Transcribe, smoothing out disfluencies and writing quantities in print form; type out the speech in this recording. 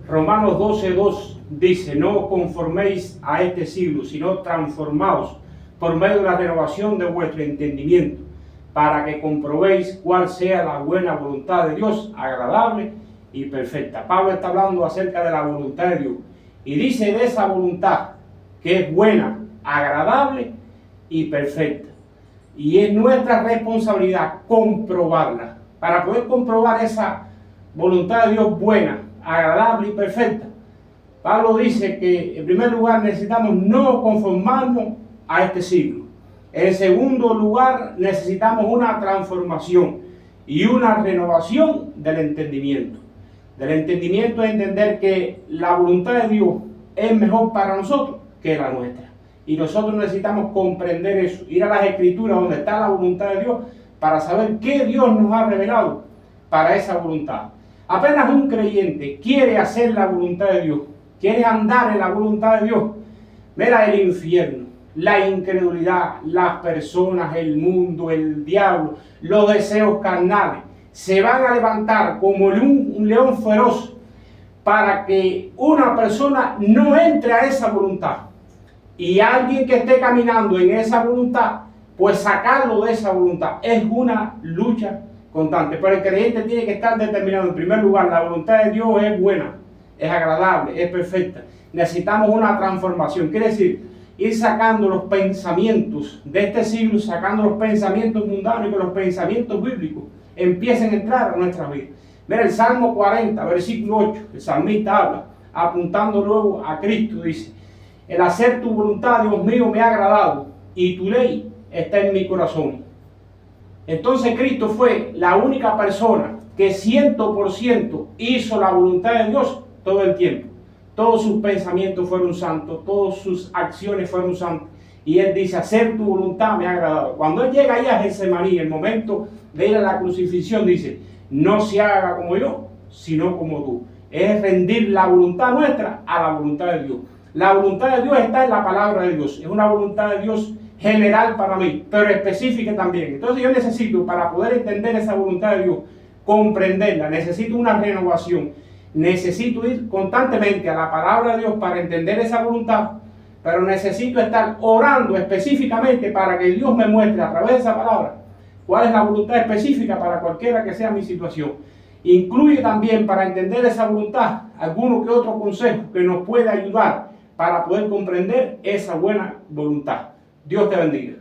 Romanos 12:2 dice: no os conforméis a este siglo, sino transformaos por medio de la renovación de vuestro entendimiento, para que comprobéis cuál sea la buena voluntad de Dios, agradable y perfecta. Pablo está hablando acerca de la voluntad de Dios y dice de esa voluntad que es buena, agradable y perfecta. Y es nuestra responsabilidad comprobarla. Para poder comprobar esa voluntad de Dios buena, agradable y perfecta, Pablo dice que en primer lugar necesitamos no conformarnos a este siglo. En segundo lugar, necesitamos una transformación y una renovación del entendimiento. Del entendimiento es entender que la voluntad de Dios es mejor para nosotros que la nuestra. Y nosotros necesitamos comprender eso, ir a las Escrituras donde está la voluntad de Dios para saber qué Dios nos ha revelado para esa voluntad. Apenas un creyente quiere hacer la voluntad de Dios, quiere andar en la voluntad de Dios, mira, el infierno, la incredulidad, las personas, el mundo, el diablo, los deseos carnales, se van a levantar como un león feroz para que una persona no entre a esa voluntad. Y alguien que esté caminando en esa voluntad, pues sacarlo de esa voluntad. Es una lucha constante. Pero el creyente tiene que estar determinado. En primer lugar, la voluntad de Dios es buena, es agradable, es perfecta. Necesitamos una transformación. Quiere decir, ir sacando los pensamientos de este siglo, sacando los pensamientos mundanos y que los pensamientos bíblicos empiecen a entrar a nuestra vida. Mira, el Salmo 40, versículo 8, el salmista habla, apuntando luego a Cristo, dice: el hacer tu voluntad, Dios mío, me ha agradado, y tu ley está en mi corazón. Entonces Cristo fue la única persona que 100% hizo la voluntad de Dios todo el tiempo. Todos sus pensamientos fueron santos, todas sus acciones fueron santas. Y Él dice: hacer tu voluntad me ha agradado. Cuando Él llega allá a Getsemaní, el momento de ir a la crucifixión, dice: no se haga como yo, sino como tú. Es rendir la voluntad nuestra a la voluntad de Dios. La voluntad de Dios está en la palabra de Dios. Es una voluntad de Dios general para mí, pero específica también. Entonces yo necesito, para poder entender esa voluntad de Dios, comprenderla, necesito una renovación. Necesito ir constantemente a la palabra de Dios para entender esa voluntad, pero necesito estar orando específicamente para que Dios me muestre a través de esa palabra cuál es la voluntad específica para cualquiera que sea mi situación. Incluye también, para entender esa voluntad, alguno que otro consejo que nos pueda ayudar para poder comprender esa buena voluntad. Dios te bendiga.